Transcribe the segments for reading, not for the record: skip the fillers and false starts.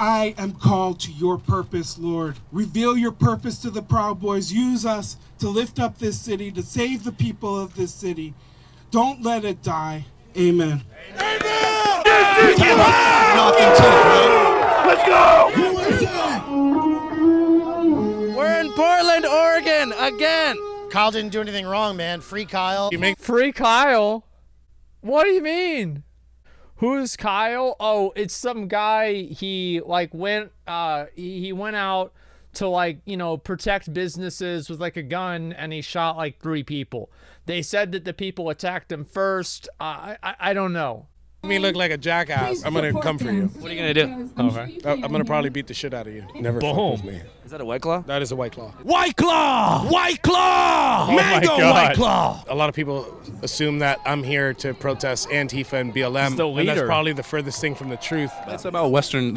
I am called to your purpose, Lord. Reveal your purpose to the Proud Boys. Use us to lift up this city, to save the people of this city. Don't let it die. Amen. Amen! Let's go! We're in Portland, Oregon, again. Kyle didn't do anything wrong, man. Free Kyle. Free Kyle? What do you mean? Who's Kyle? Oh, it's some guy. He like went he went out to like, you know, protect businesses with like a gun, and he shot like 3 people. They said that the people attacked him first. I don't know. Me look like a jackass. I'm gonna come for you. What are you gonna do? Okay. I'm gonna probably beat the shit out of you. Never fuck with me. Is that a White Claw? That is a White Claw. White Claw! White Claw! Oh Mango my God. White Claw! A lot of people assume that I'm here to protest Antifa and BLM, He's the and that's leader. probably the furthest thing from the truth. It's about the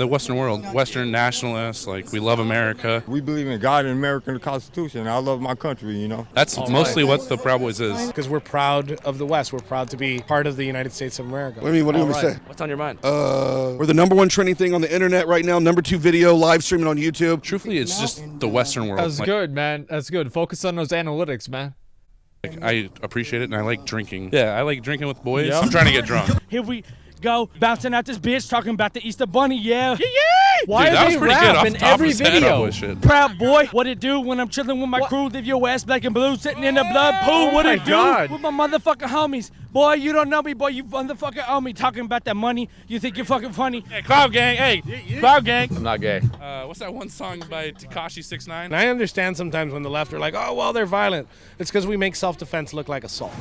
Western world, Western nationalists. Like, we love America. We believe in God and America and the Constitution. I love my country, you know. That's mostly what the Proud Boys is. Because we're proud of the West. We're proud to be part of the United States of America. I mean, what do you want me to say? What's on your mind? We're the #1 trending thing on the internet right now. #2 video live streaming on YouTube. Truthfully, it's just the Western world. That's Like, good, man. That's good. Focus on those analytics, man. I appreciate it, and I like drinking. Yeah, I like drinking with boys. Yep. I'm trying to get drunk. Here we go, bouncing out this bitch, talking about the Easter Bunny, yeah. Why Dude, that are was they pretty good rap off in the top of every his head. video? Proud Boy shit. Proud boy, what it do when I'm chilling with my crew? Leave your ass black and blue, sitting in the blood pool. What my it do God. with my motherfucking homies? Boy, you don't know me, boy. You motherfucking owe me. Talking about that money, you think you're fucking funny? Hey, Cloud Gang. Hey, Cloud Gang. I'm not gay. What's that one song by Tekashi 6ix9ine? And I understand sometimes when the left are like, oh, well, they're violent. It's because we make self-defense look like assault.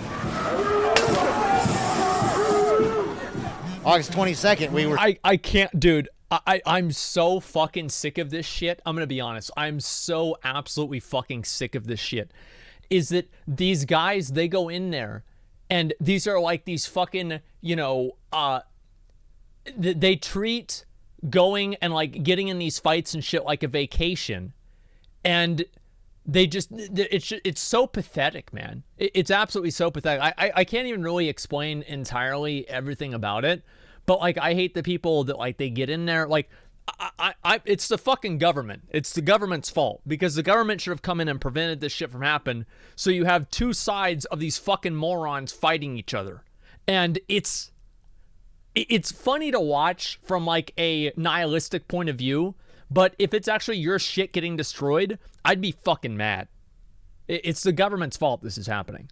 August 22nd, we were. I can't, dude. I'm so fucking sick of this shit. I'm gonna be honest. I'm so absolutely fucking sick of this shit. Is that these guys, they go in there, and these are like these fucking, you know, they treat going and like getting in these fights and shit like a vacation, and they just, it's so pathetic, man. It's absolutely so pathetic. I can't even really explain entirely everything about it, but like I hate the people that like they get in there like it's the fucking government. It's the government's fault because the government should have come in and prevented this shit from happening. So you have 2 sides of these fucking morons fighting each other, and it's funny to watch from like a nihilistic point of view. But if it's actually your shit getting destroyed, I'd be fucking mad. It's the government's fault this is happening.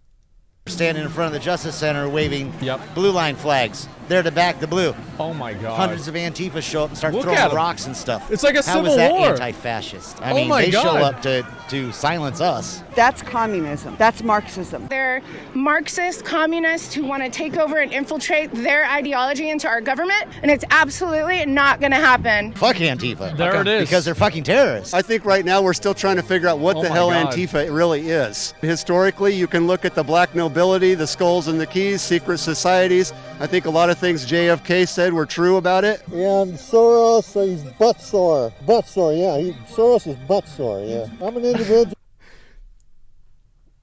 Standing in front of the Justice Center waving Yep. blue line flags. There to back the blue. Oh my God. Hundreds of Antifa show up and start Look throwing at 'em. rocks and stuff. It's like a How civil is that war. anti-fascist? I Oh mean, my they show God. up to silence us. That's communism. That's Marxism. They're Marxist communists who want to take over and infiltrate their ideology into our government, and it's absolutely not going to happen. Fuck Antifa. There it is. Because they're fucking terrorists. I think right now we're still trying to figure out what Oh the my hell God. Antifa really is. Historically, you can look at the black nobility, the skulls and the keys, secret societies. I think a lot of things JFK said were true about it. And Soros, he's butt sore. Butt sore, yeah. Soros is butt sore, yeah. I'm an individual.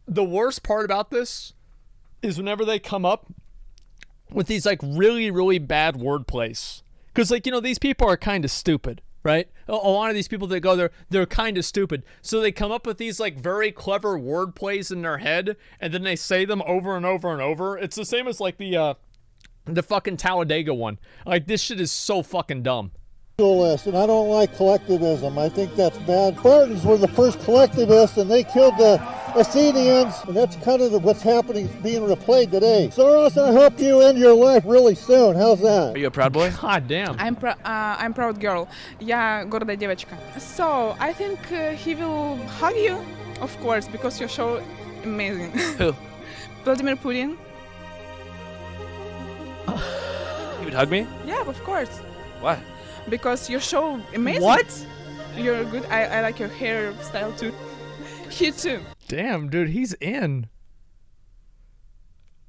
The worst part about this is whenever they come up with these like really, really bad wordplays. Because like, you know, these people are kind of stupid, right? A lot of these people that go there, they're kind of stupid. So they come up with these like very clever wordplays in their head, and then they say them over and over and over. It's the same as like the fucking Talladega one. Like, this shit is so fucking dumb. List, and I don't like collectivism. I think that's bad. Spartans were the first collectivists, and they killed the Athenians, and that's kind of what's happening, being replayed today. Soros, I'll help you end your life really soon. How's that? Are you a Proud Boy? God damn. I'm proud girl. Я гордая девочка. So I think he will hug you, of course, because your show amazing. Who? Vladimir Putin. He would hug me? Yeah, of course. Why? Because your show amazing. What? You're good. I like your hairstyle too. He too. Damn, dude, he's in.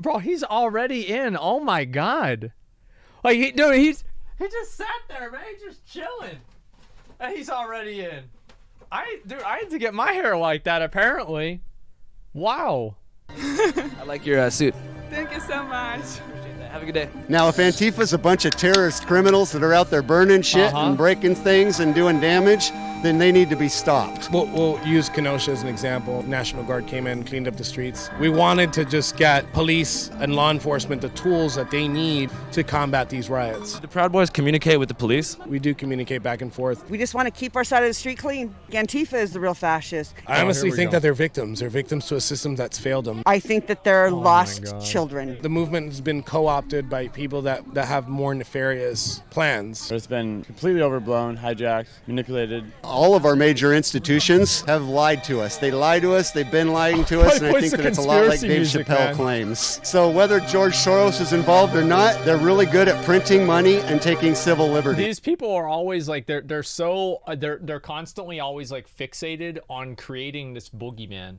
Bro, he's already in. Oh my God. Like, he just sat there, man. He's just chilling. And he's already in. I had to get my hair like that, apparently. Wow. I like your suit. Thank you so much. Have a good day. Now, if Antifa's a bunch of terrorist criminals that are out there burning shit and breaking things and doing damage, then they need to be stopped. We'll use Kenosha as an example. National Guard came in, cleaned up the streets. We wanted to just get police and law enforcement the tools that they need to combat these riots. Do the Proud Boys communicate with the police? We do communicate back and forth. We just want to keep our side of the street clean. Antifa is the real fascist. I honestly think that they're victims. They're victims to a system that's failed them. I think that they're lost children. The movement has been co-opted by people that have more nefarious plans. It's been completely overblown, hijacked, manipulated. All of our major institutions have lied to us. They lie to us, they've been lying to us, and I think that it's a lot like Dave Chappelle claims. So whether George Soros is involved or not, they're really good at printing money and taking civil liberty. These people are always like they're constantly always like fixated on creating this boogeyman.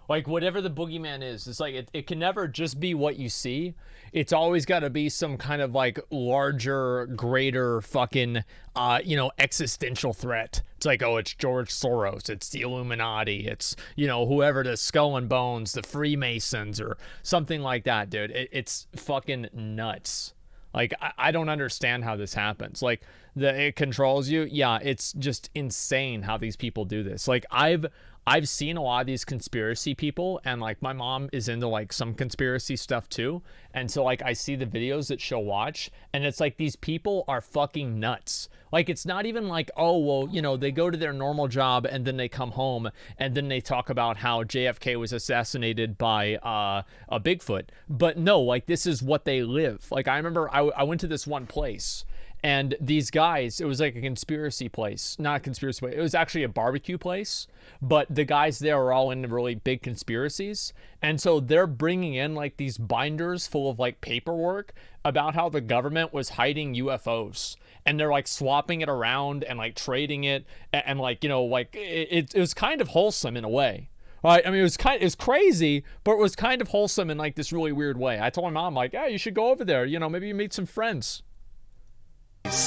Like whatever the boogeyman is, it's like it can never just be what you see. It's always got to be some kind of like larger, greater fucking existential threat. It's like, oh, it's George Soros, it's the Illuminati, it's whoever, the Skull and Bones, the Freemasons, or something like that, dude. It's fucking nuts. Like I don't understand how this happens. Like it controls you. Yeah, it's just insane how these people do this. Like I've seen a lot of these conspiracy people, and like my mom is into like some conspiracy stuff too, and so like I see the videos that she'll watch, and it's like these people are fucking nuts. Like it's not even like, oh well, they go to their normal job and then they come home and then they talk about how JFK was assassinated by a Bigfoot. But no, like this is what they live. Like I remember I went to this one place, and these guys, it was like a conspiracy place. Not a conspiracy place. It was actually a barbecue place. But the guys there are all into really big conspiracies. And so they're bringing in like these binders full of like paperwork about how the government was hiding UFOs. And they're like swapping it around and like trading it. And like, it was kind of wholesome in a way. Right? I mean, it was crazy, but it was kind of wholesome in like this really weird way. I told my mom, like, yeah, you should go over there. Maybe you meet some friends.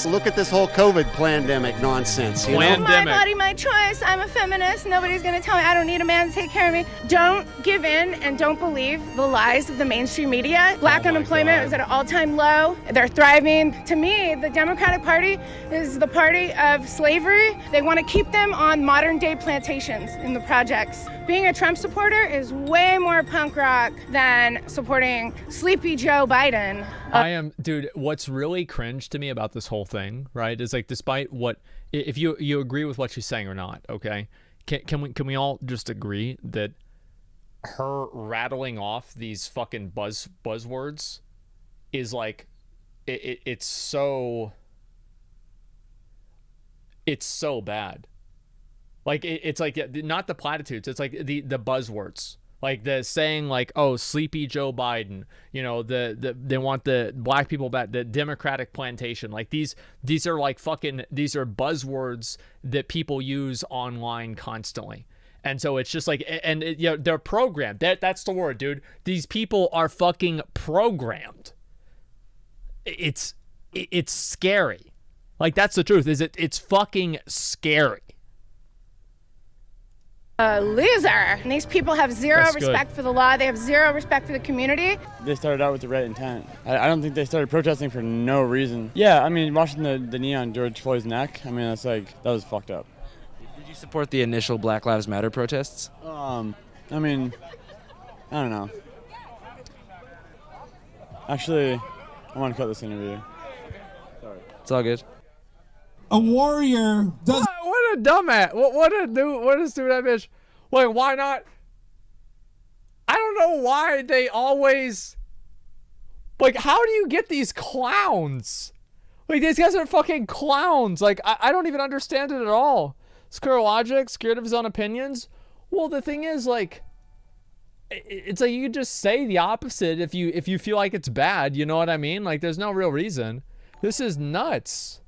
Look at this whole COVID pandemic nonsense. My body, my choice. I'm a feminist. Nobody's going to tell me I don't need a man to take care of me. Don't give in and don't believe the lies of the mainstream media. Black unemployment is at an all-time low. They're thriving. To me, the Democratic Party is the party of slavery. They want to keep them on modern-day plantations in the projects. Being a Trump supporter is way more punk rock than supporting Sleepy Joe Biden. Dude, what's really cringe to me about this whole thing, right, is like, despite what, if you agree with what she's saying or not, okay, can we all just agree that her rattling off these fucking buzzwords is like, it's so bad. Like it's like not the platitudes, it's like the buzzwords. Like the saying like, oh, Sleepy Joe Biden, they want the black people back, the Democratic plantation. Like these are like these are buzzwords that people use online constantly. And so it's just like, they're programmed. That's the word, dude. These people are fucking programmed. It's scary. Like that's the truth. It's fucking scary. A loser. And these people have zero respect for the law. They have zero respect for the community. They started out with the right intent. I don't think they started protesting for no reason. Yeah, I mean, watching the knee on George Floyd's neck, I mean, that was fucked up. Did you support the initial Black Lives Matter protests? I mean, I don't know. Actually, I want to cut this interview. Sorry. It's all good. A warrior does. What a dumbass! What a stupid bitch! Wait, why not? I don't know why they always. Like, how do you get these clowns? Like, these guys are fucking clowns. Like, I don't even understand it at all. Scared of logic, scared of his own opinions. Well, the thing is, like, it's like you just say the opposite if you feel like it's bad. You know what I mean? Like, there's no real reason. This is nuts.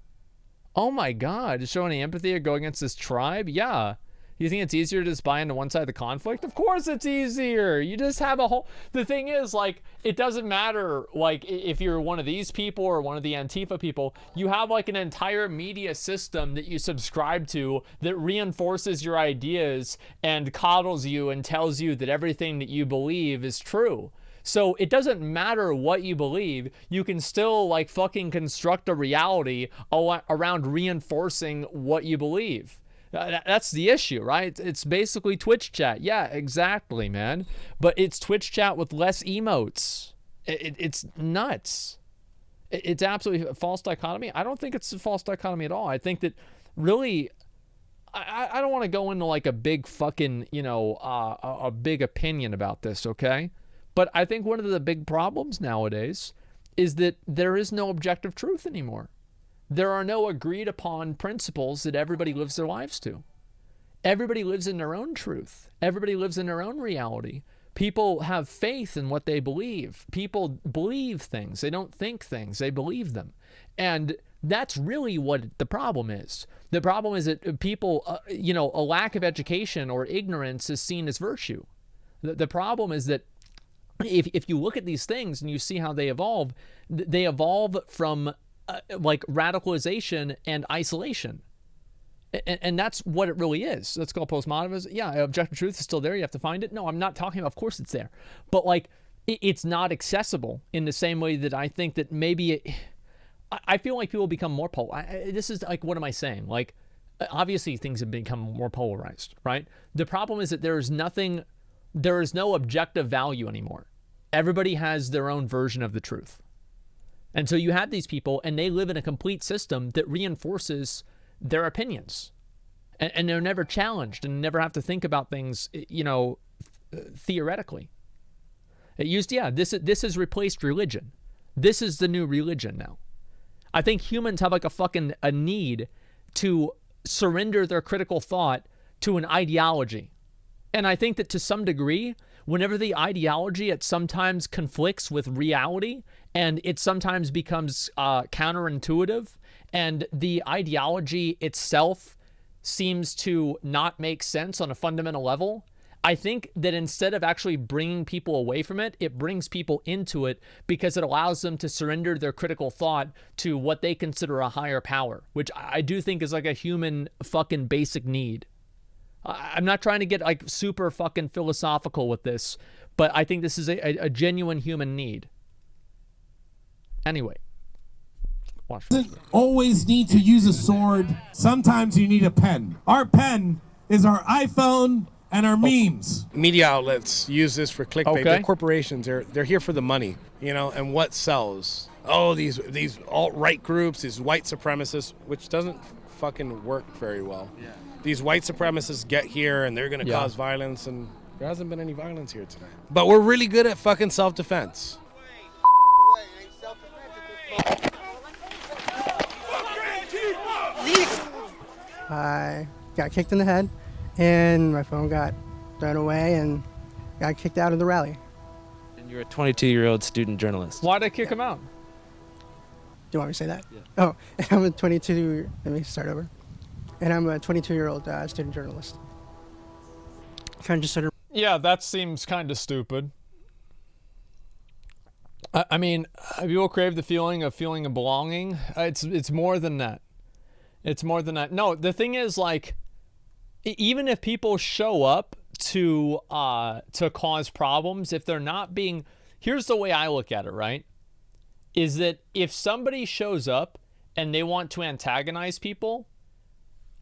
Oh my God, to show any empathy or go against this tribe? Yeah. You think it's easier to just buy into one side of the conflict? Of course it's easier. You just have a whole... The thing is, like, it doesn't matter, like, if you're one of these people or one of the Antifa people, you have, like, an entire media system that you subscribe to that reinforces your ideas and coddles you and tells you that everything that you believe is true. So it doesn't matter what you believe. You can still like fucking construct a reality around reinforcing what you believe. That's the issue, right? It's basically Twitch chat. Yeah, exactly, man. But it's Twitch chat with less emotes. It's nuts. It's absolutely a false dichotomy. I don't think it's a false dichotomy at all. I think that really, I don't want to go into like a big fucking, you know, a big opinion about this, okay? But I think one of the big problems nowadays is that there is no objective truth anymore. There are no agreed upon principles that everybody lives their lives to. Everybody lives in their own truth. Everybody lives in their own reality. People have faith in what they believe. People believe things. They don't think things. They believe them. And that's really what the problem is. The problem is that people, you know, a lack of education or ignorance is seen as virtue. The problem is that if you look at these things and you see how they evolve from like radicalization and isolation. And that's what it really is. That's called postmodernism. Yeah, objective truth is still there. You have to find it. No, I'm not talking about, of course it's there. But like, it's not accessible in the same way that I think that maybe I feel like people become more this is like, what am I saying? Like, obviously things have become more polarized, right? The problem is that there is no objective value anymore. Everybody has their own version of the truth. And so you have these people and they live in a complete system that reinforces their opinions. And they're never challenged and never have to think about things, you know, theoretically. This has replaced religion. This is the new religion now. I think humans have like a need to surrender their critical thought to an ideology. And I think that to some degree, whenever the ideology it sometimes conflicts with reality and it sometimes becomes counterintuitive and the ideology itself seems to not make sense on a fundamental level, I think that instead of actually bringing people away from it, it brings people into it because it allows them to surrender their critical thought to what they consider a higher power, which I do think is like a human fucking basic need. I'm not trying to get like super fucking philosophical with this, but I think this is a genuine human need. Anyway. Doesn't always need to use a sword. Sometimes you need a pen. Our pen is our iPhone and our memes. Media outlets use this for clickbait. Okay. They're corporations. They're here for the money, you know, and what sells. Oh, these alt-right groups, these white supremacists, which doesn't fucking work very well. Yeah. These white supremacists get here and they're going to cause violence, and there hasn't been any violence here tonight. But we're really good at fucking self-defense. I got kicked in the head, and my phone got thrown away, and got kicked out of the rally. And you're a 22-year-old student journalist. Why'd they kick him out? Do you want me to say that? Yeah. Oh, I'm a 22, let me start over. And I'm a 22-year-old student journalist. Kind of just sort of... Yeah, that seems kind of stupid. I mean, people crave the feeling of belonging. It's more than that. It's more than that. No, the thing is, like, even if people show up to cause problems, if they're not being... Here's the way I look at it, right? Is that if somebody shows up and they want to antagonize people,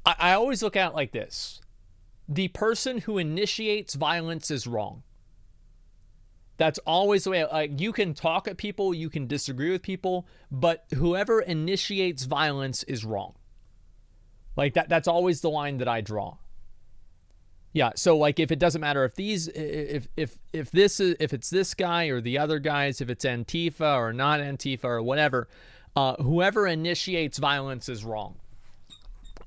I always look at it like this. The person who initiates violence is wrong. That's always the way. Like, you can talk at people, you can disagree with people, but whoever initiates violence is wrong. Like that's always the line that I draw. Yeah, so like if it doesn't matter if it's this guy or the other guys, if it's Antifa or not Antifa or whatever, whoever initiates violence is wrong.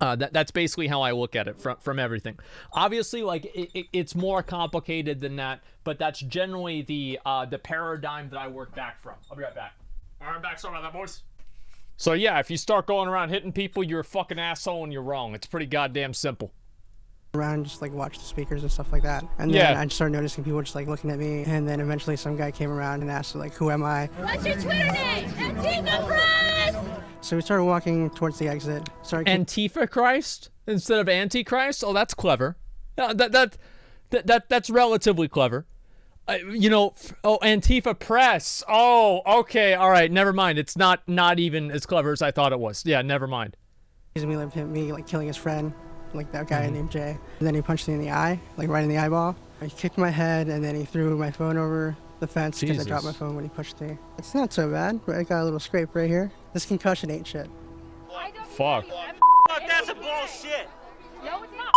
That's basically how I look at it from everything. Obviously, like it's more complicated than that, but that's generally the paradigm that I work back from. I'll be right back. All right, I'm back. Sorry about that, boys. So yeah, if you start going around hitting people, you're a fucking asshole and you're wrong. It's pretty goddamn simple. Around, just like watch the speakers and stuff like that. And then I just started noticing people just like looking at me, and then eventually some guy came around and asked like, who am I? What's your Twitter name? Antifa Christ! So we started walking towards the exit. Antifa Christ instead of Antichrist? Oh, that's clever. That's relatively clever. Antifa press. Oh, okay, all right, never mind. It's not even as clever as I thought it was. Yeah, never mind. Accused me of me like killing his friend, like that guy named Jay. And then he punched me in the eye, like right in the eyeball. He kicked my head, and then he threw my phone over the fence because I dropped my phone when he pushed me. It's not so bad, but I got a little scrape right here. This concussion ain't shit. Fuck. That's a bullshit. No, it's not.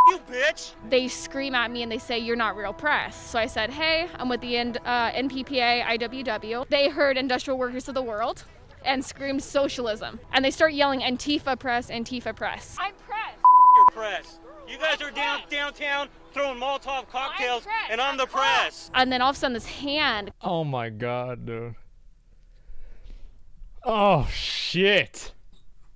You bitch. They scream at me and they say, you're not real press. So I said, hey, I'm with the NPPA IWW. They heard Industrial Workers of the World and screamed socialism. And they start yelling Antifa press, Antifa press. I'm press. Your press. You guys are downtown throwing Molotov cocktails, and I'm the press. And then all of a sudden this hand. Oh my God, dude. Oh shit.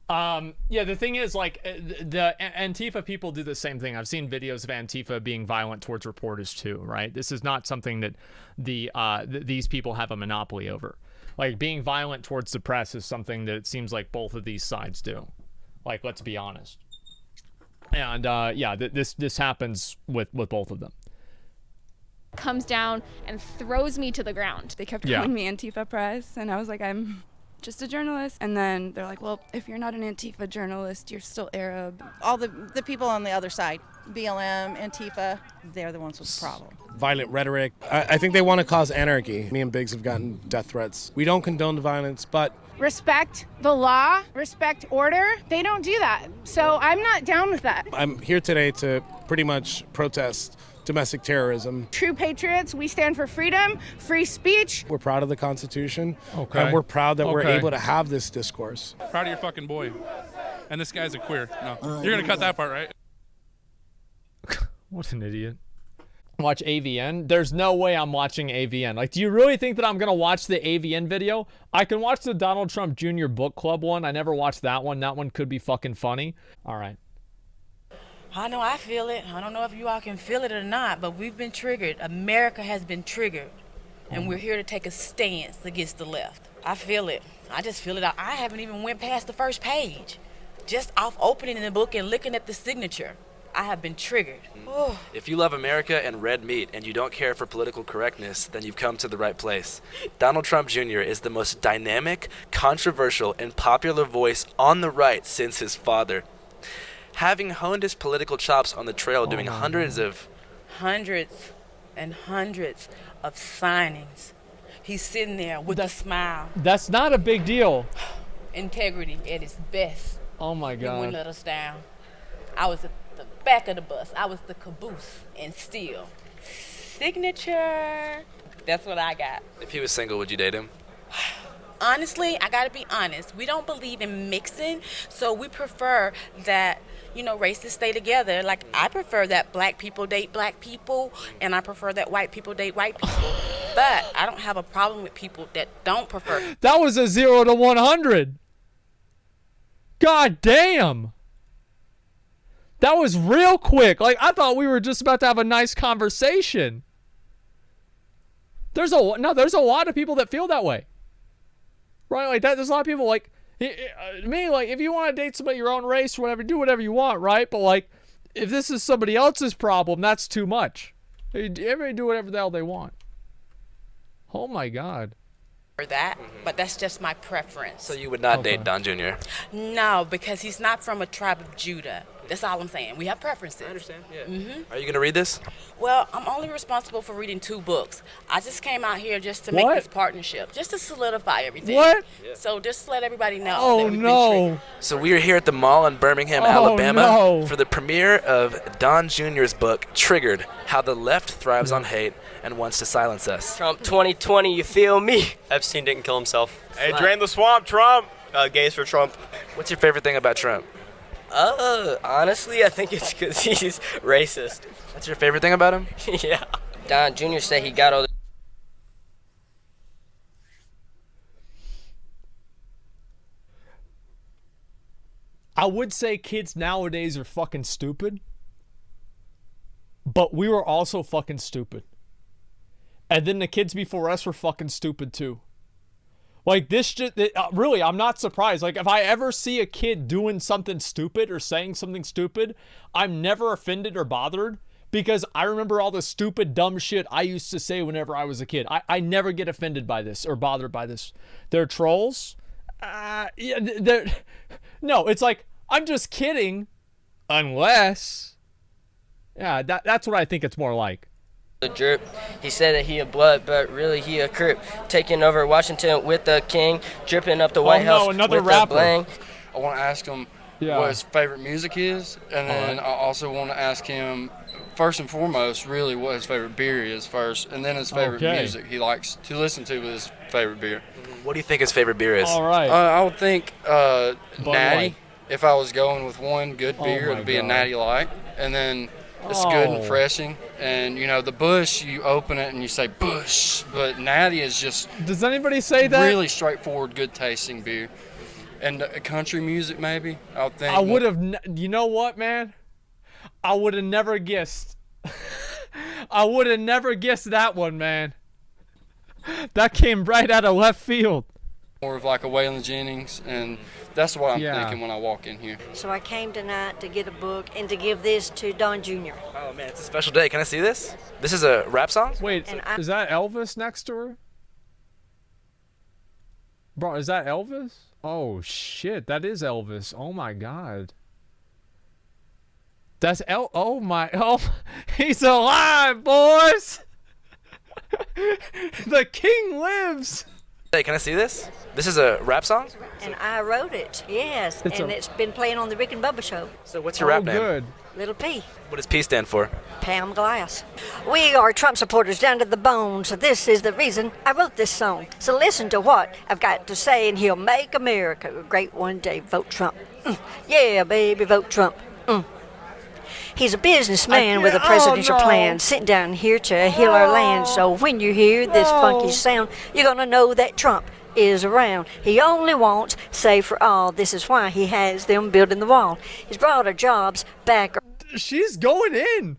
Yeah, the thing is, like, the Antifa people do the same thing. I've seen videos of Antifa being violent towards reporters too, right? This is not something that these people have a monopoly over. Like, being violent towards the press is something that it seems like both of these sides do. Like, let's be honest. And yeah, this happens with both of them. Comes down and throws me to the ground. They kept calling me Antifa press, and I was like, I'm just a journalist. And then they're like, well, if you're not an Antifa journalist, you're still Arab. All the people on the other side, BLM, Antifa, they're the ones with the problem. Violent rhetoric. I think they want to cause anarchy. Me and Biggs have gotten death threats. We don't condone the violence, but Respect the law, respect order. They don't do that. So I'm not down with that. I'm here today to pretty much protest domestic terrorism. True patriots, we stand for freedom, free speech. We're proud of the Constitution, Okay. and we're proud that we're Okay. able to have this discourse. Proud of your fucking boy. And this guy's a queer. No, you're gonna cut that part, right? What an idiot. Watch AVN? There's no way I'm watching AVN. Like, do you really think that I'm gonna watch the AVN video? I can watch the Donald Trump Jr. book club one. I never watched that one. That one could be fucking funny. All right. I know I feel it. I don't know if you all can feel it or not, but we've been triggered. America has been triggered, and we're here to take a stance against the left. I feel it. I just feel it. I haven't even went past the first page. Just off opening the book and looking at the signature, I have been triggered. Oh. If you love America and red meat and you don't care for political correctness, then you've come to the right place. Donald Trump Jr. is the most dynamic, controversial, and popular voice on the right since his father. Having honed his political chops on the trail, doing hundreds and hundreds of signings, he's sitting there with a smile. That's not a big deal. Integrity at its best. Oh my God. He wouldn't let us down. I was at the back of the bus. I was the caboose. And still, signature, that's what I got. If he was single, would you date him? Honestly, I gotta be honest. We don't believe in mixing, so we prefer that, races stay together. Like, I prefer that black people date black people, and I prefer that white people date white people. But I don't have a problem with people that don't prefer. That was a 0 to 100. God damn. That was real quick. Like, I thought we were just about to have a nice conversation. There's a lot of people that feel that way. Right? Like, that, there's a lot of people, like, me, like, if you want to date somebody your own race or whatever, do whatever you want, right? But, like, if this is somebody else's problem, that's too much. Everybody do whatever the hell they want. Oh, my God. That, but that's just my preference. So you would not date Don Jr.? No, because he's not from a tribe of Judah. That's all I'm saying. We have preferences. I understand, yeah. Are you going to read this? Well, I'm only responsible for reading 2 books. I just came out here just to make this partnership, just to solidify everything. What? So just to let everybody know. Oh, that we've been no. So we are here at the mall in Birmingham, Alabama for the premiere of Don Jr.'s book, Triggered, How the Left Thrives on Hate and Wants to Silence Us. Trump 2020, you feel me? Epstein didn't kill himself. Hey, drain the swamp, Trump. Gays for Trump. What's your favorite thing about Trump? Honestly, I think it's because he's racist. That's your favorite thing about him? Yeah. Don Jr. said he got all the... I would say kids nowadays are fucking stupid, but we were also fucking stupid. And then the kids before us were fucking stupid too. Like, this just, really, I'm not surprised. Like, if I ever see a kid doing something stupid or saying something stupid, I'm never offended or bothered because I remember all the stupid, dumb shit I used to say whenever I was a kid. I never get offended by this or bothered by this. They're trolls? Yeah, no, it's like, I'm just kidding, unless... Yeah, that's what I think it's more like. The jerk. He said that he a blood, but really he a crip. Taking over Washington with the king, dripping up the White House another with rapper. the bling. I want to ask him what his favorite music is, and then I also want to ask him, first and foremost, really what his favorite beer is first, and then his favorite music he likes to listen to with his favorite beer. What do you think his favorite beer is? All right. I would think Natty. Light. If I was going with one good beer, it'd be a Natty Light, and then it's good and refreshing. And you know, the Bush, you open it and you say Bush, but Natty is just. Does anybody say that? Really straightforward, good tasting beer. And country music, maybe. I would think. I would have. You know what, man? I would have never guessed. I would have never guessed that one, man. That came right out of left field. More of like a Waylon Jennings, and that's what I'm thinking when I walk in here. So I came tonight to get a book and to give this to Don Jr. Oh man, it's a special day. Can I see this? This is a rap song? Wait, is that Elvis next to her? Bro, is that Elvis? Oh shit, that is Elvis. Oh my god. That's he's alive, boys. The king lives. Hey, can I see this? This is a rap song? And I wrote it, yes. It's been playing on the Rick and Bubba show. So what's your rap name? Good. Little P. What does P stand for? Pam Glass. We are Trump supporters down to the bone, so this is the reason I wrote this song. So listen to what I've got to say, and he'll make America great one day. Vote Trump. Yeah, baby, vote Trump. He's a businessman with a presidential plan, sitting down here to heal our land. So when you hear this funky sound, you're gonna know that Trump is around. He only wants save for all. This is why he has them building the wall. He's brought our jobs back. She's going in.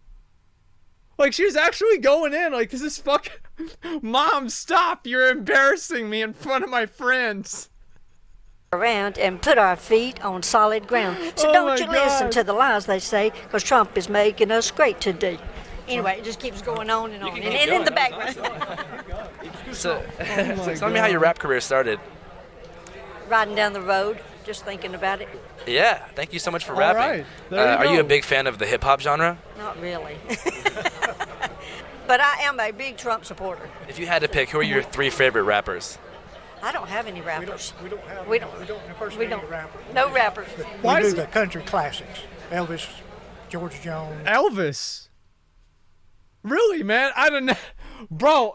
Like, she's actually going in. Like, this is fucking... Mom, stop. You're embarrassing me in front of my friends. Around and put our feet on solid ground. So don't you listen to the lies they say, because Trump is making us great today. Anyway, it just keeps going on and on. And in the background. So tell me how your rap career started. Riding down the road, just thinking about it. Yeah, thank you so much for rapping. Right. Are you a big fan of the hip-hop genre? Not really. But I am a big Trump supporter. If you had to pick, who are your 3 favorite rappers? I don't have any rappers. We don't have rappers. No rappers. We do the country classics. Elvis, George Jones. Elvis? Really, man? I don't know. Bro,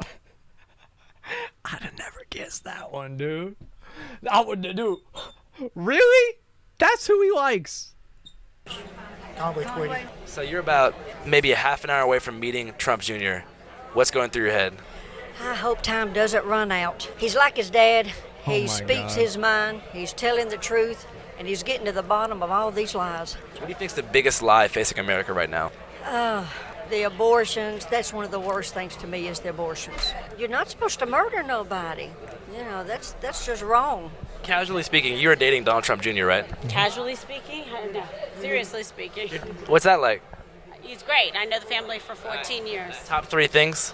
I'd have never guessed that one, dude. I would do. Really? That's who he likes. So you're about maybe a half an hour away from meeting Trump Jr. What's going through your head? I hope time doesn't run out. He's like his dad. He speaks God. his mind. He's telling the truth, and he's getting to the bottom of all these lies. What do you think's the biggest lie facing America right now? The abortions, that's one of the worst things to me is the abortions. You're not supposed to murder nobody. You know, that's just wrong. Casually speaking, you were dating Donald Trump Jr., right? Casually speaking? No. Seriously speaking. What's that like? He's great. I know the family for 14 years. Top 3 things?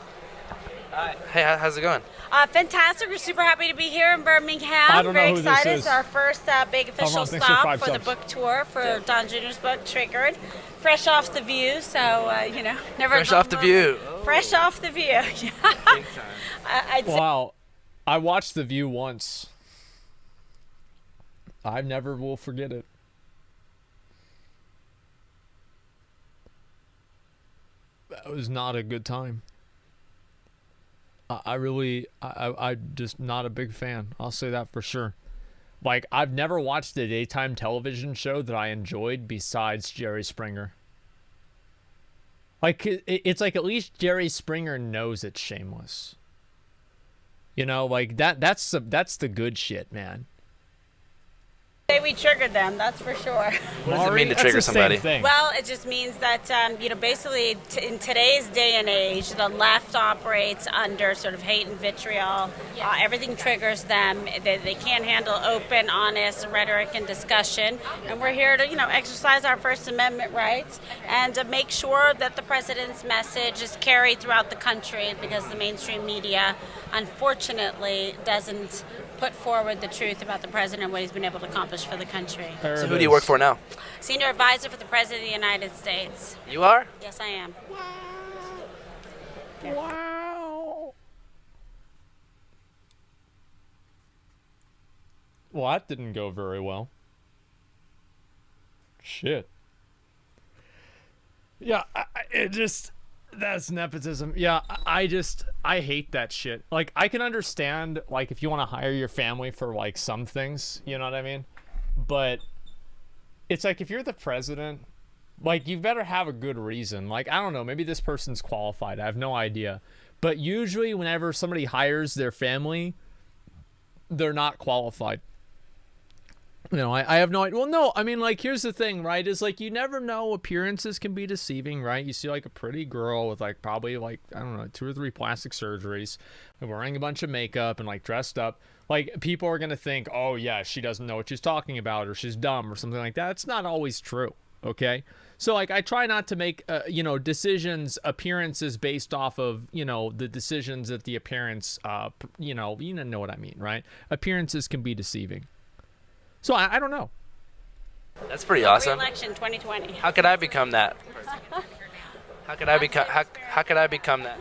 Hey, how's it going? Fantastic. We're super happy to be here in Birmingham. I don't know Very who this excited. is. It's our first big official thanks for stop 5 for the subs. book tour for Don Jr.'s book, Triggered. Fresh off the View, so, never... Fresh off the View. Fresh off the View, I'd say Wow. I watched The View once. I never will forget it. That was not a good time. I'm just not a big fan. I'll say that for sure. Like, I've never watched a daytime television show that I enjoyed besides Jerry Springer. Like, it's like at least Jerry Springer knows it's shameless. You know, like that's the good shit, man. Say we triggered them, that's for sure. What does it mean to trigger somebody? Well, it just means that, basically in today's day and age, the left operates under sort of hate and vitriol. Everything triggers them. They can't handle open, honest rhetoric and discussion. And we're here to, exercise our First Amendment rights and to make sure that the president's message is carried throughout the country, because the mainstream media, unfortunately, doesn't put forward the truth about the president and what he's been able to accomplish for the country. So who do you work for now? Senior advisor for the President of the United States. You are? Yes, I am. Wow. Well, that didn't go very well. Shit. Yeah, that's nepotism. Yeah, I hate that shit. Like, I can understand, like, if you want to hire your family for, like, some things, you know what I mean? But it's like, if you're the president, like, you better have a good reason. Like, I don't know, maybe this person's qualified. I have no idea. But usually whenever somebody hires their family, they're not qualified. I have no idea. Well, no, I mean, like, here's the thing, right? Is, like, you never know. Appearances can be deceiving, right? You see, like, a pretty girl with, like, probably, like, I don't know, 2 or 3 plastic surgeries, and wearing a bunch of makeup and, like, dressed up. Like, people are going to think, oh, yeah, she doesn't know what she's talking about, or she's dumb, or something like that. It's not always true, okay? So, like, I try not to make, appearances based off of, the decisions that the appearance, you know what I mean, right? Appearances can be deceiving. So I don't know. That's pretty awesome. Re-election 2020. How could I become that? How could I become that?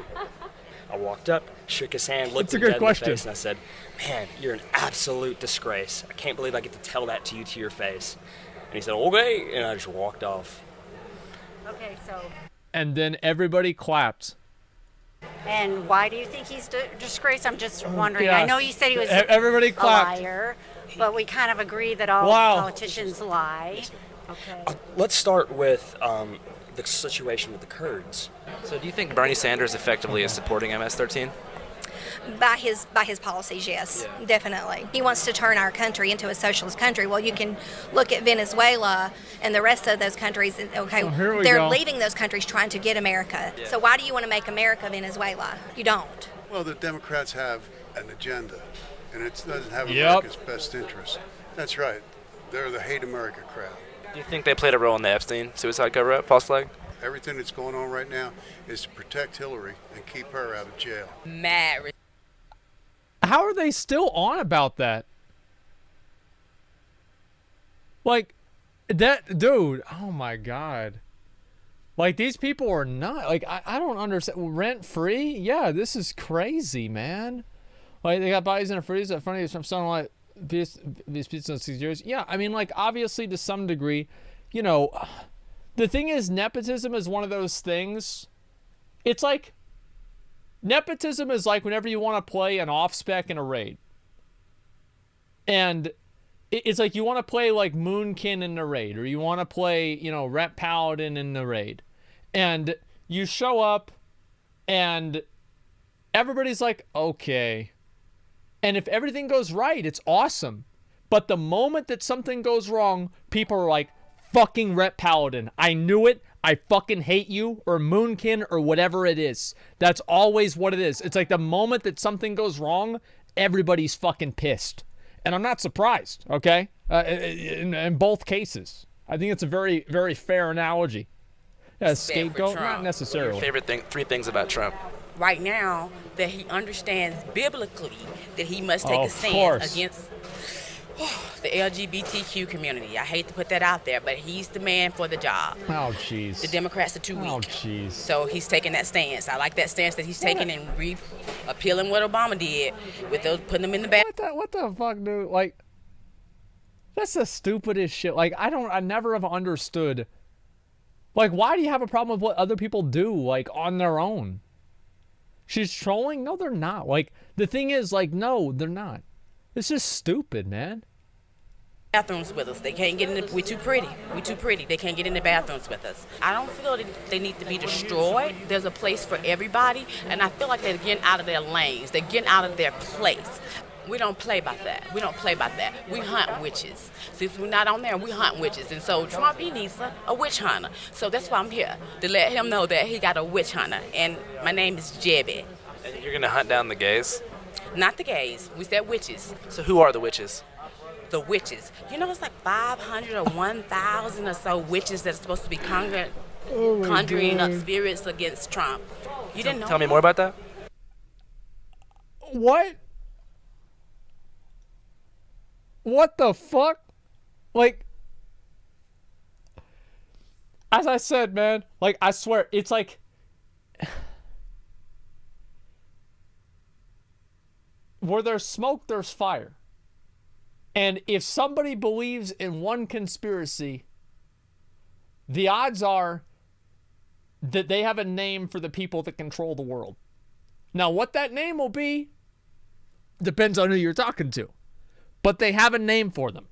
I walked up, shook his hand, looked That's a him good dead question. in the face, and I said, "Man, you're an absolute disgrace. I can't believe I get to tell that to you to your face." And he said, "Okay," and I just walked off. Okay, so. And then everybody clapped. And why do you think he's disgraced? I'm just wondering. Yeah. I know you said he was Everybody a clapped. liar, but we kind of agree that all politicians lie. Okay. Let's start with the situation with the Kurds. So do you think Bernie Sanders effectively is supporting MS-13? By his policies, yes, definitely. He wants to turn our country into a socialist country. Well, you can look at Venezuela and the rest of those countries. Okay, they're leaving those countries trying to get America. Yeah. So why do you want to make America Venezuela? You don't. Well, the Democrats have an agenda, and it doesn't have America's best interest. That's right. They're the hate America crowd. Do you think they played a role in the Epstein suicide cover-up, false flag? Everything that's going on right now is to protect Hillary and keep her out of jail. Mad. How are they still on about that? Like, that dude, oh my God. Like, these people are not, like, I don't understand. Rent free? Yeah, this is crazy, man. Like, they got bodies in a freezer at front of you from something like these people in 6 years. Yeah, I mean, like, obviously to some degree, the thing is, nepotism is one of those things. It's like, nepotism is like whenever you want to play an off-spec in a raid. And it's like you want to play like Moonkin in the raid, or you want to play, Rep Paladin in the raid. And you show up and everybody's like, okay. And if everything goes right, it's awesome. But the moment that something goes wrong, people are like, fucking Rep Paladin. I knew it. I fucking hate you, or Moonkin, or whatever it is. That's always what it is. It's like the moment that something goes wrong, everybody's fucking pissed. And I'm not surprised, okay? In both cases. I think it's a very, very fair analogy. Yeah, scapegoat? Not necessarily. Your favorite 3 things about Trump? Right now, that he understands biblically that he must take a stand against the LGBTQ community. I hate to put that out there, but he's the man for the job. Oh, jeez. The Democrats are too weak. Oh, jeez. So he's taking that stance. I like that stance that he's taking and appealing what Obama did with those, putting them in the back. What the fuck, dude? Like, that's the stupidest shit. Like, I never have understood. Like, why do you have a problem with what other people do, like, on their own? She's trolling? No, they're not. Like, the thing is, like, no, they're not. It's just stupid, man. Bathrooms with us. They can't get in the, we're too pretty. We're too pretty. They can't get in the bathrooms with us. I don't feel that they need to be destroyed. There's a place for everybody, and I feel like they're getting out of their lanes. They're getting out of their place. We don't play about that. We don't play about that. We hunt witches. Since we're not on there, we hunt witches. And so Trump, he needs a witch hunter. So that's why I'm here, to let him know that he got a witch hunter. And my name is Jebby. And you're going to hunt down the gays? Not the gays. We said witches. So who are the witches? The witches. You know, it's like 500 or 1,000 or so witches that are supposed to be conjuring up spirits against Trump. You didn't know? Tell me more about that. What? What the fuck? Like, as I said, man, like, I swear, it's like, where there's smoke, there's fire. And if somebody believes in one conspiracy, the odds are that they have a name for the people that control the world. Now, what that name will be depends on who you're talking to. But they have a name for them.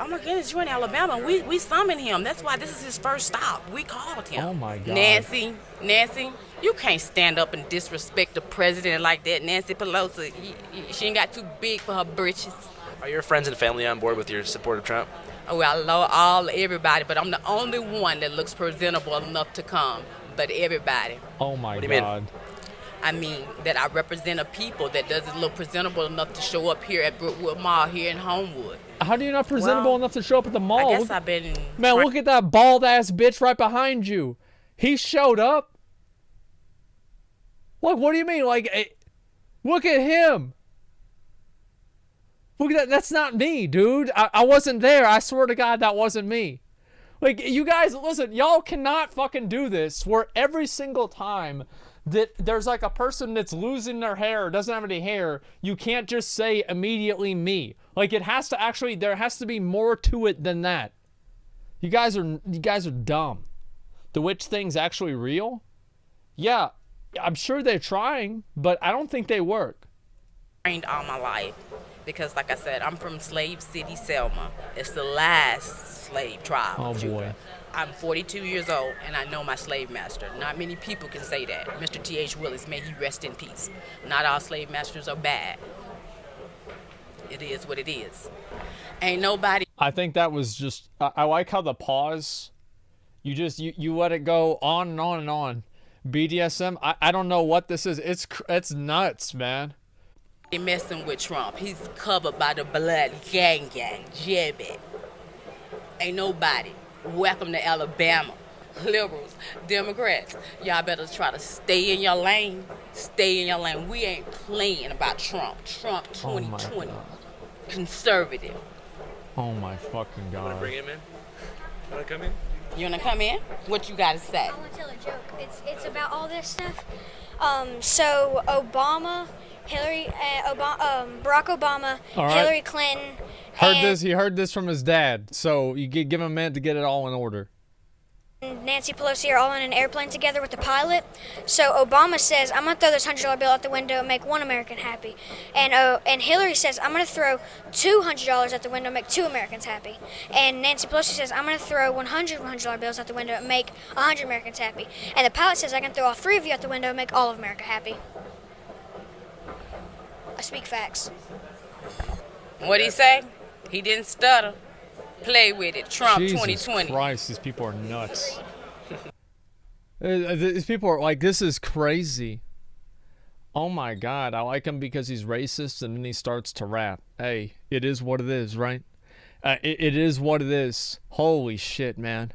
Oh my goodness, you're in Alabama. We summoned him. That's why this is his first stop. We called him. Oh my God. Nancy, you can't stand up and disrespect the president like that. Nancy Pelosi, she ain't got too big for her britches. Are your friends and family on board with your support of Trump? Oh, I love everybody, but I'm the only one that looks presentable enough to come. But everybody. Oh my What do you God. mean? I mean, that I represent a people that doesn't look presentable enough to show up here at Brookwood Mall here in Homewood. How do you not presentable enough to show up at the mall? I guess I've been... Man, look at that bald-ass bitch right behind you. He showed up. Look, what do you mean? Like, look at him. Look at that. That's not me, dude. I wasn't there. I swear to God, that wasn't me. Like, you guys, listen, y'all cannot fucking do this where every single time that there's like a person that's losing their hair or doesn't have any hair, you can't just say immediately me. Like, it has to actually, there has to be more to it than that. You guys are dumb. The witch thing's actually real? Yeah, I'm sure they're trying, but I don't think they work. Trained all my life because, like I said, I'm from Slave City, Selma. It's the last slave tribe. Oh boy. I'm 42 years old, and I know my slave master. Not many people can say that. Mr. T.H. Willis, may he rest in peace. Not all slave masters are bad. It is what it is. Ain't nobody... I think that was just... I like how the pause, you let it go on and on and on. BDSM, I don't know what this is. It's nuts, man. They messing with Trump. He's covered by the blood gang, Jebby. Ain't nobody. Welcome to Alabama. Liberals, Democrats, y'all better try to stay in your lane. Stay in your lane. We ain't playing about Trump. Trump 2020. Conservative. Oh my fucking God. Want to bring him in? Want to come in? You want to come in? What you got to say? I want to tell a joke. It's about all this stuff. So Obama, Barack Obama, All right. Hillary Clinton. He heard this from his dad, so you give him a minute to get it all in order. Nancy Pelosi are all in an airplane together with the pilot. So Obama says, I'm going to throw this $100 bill out the window and make one American happy. And Hillary says, I'm going to throw $200 out the window and make 2 Americans happy. And Nancy Pelosi says, I'm going to throw $100 bills out the window and make 100 Americans happy. And the pilot says, I can throw all 3 of you out the window and make all of America happy. I speak facts. What'd he say? He didn't stutter. Play with it. Trump Jesus 2020. Christ, these people are nuts. These people are like, this is crazy. Oh my God, I like him because he's racist, and then he starts to rap. Hey, it is what it is, right? It is what it is. Holy shit, man.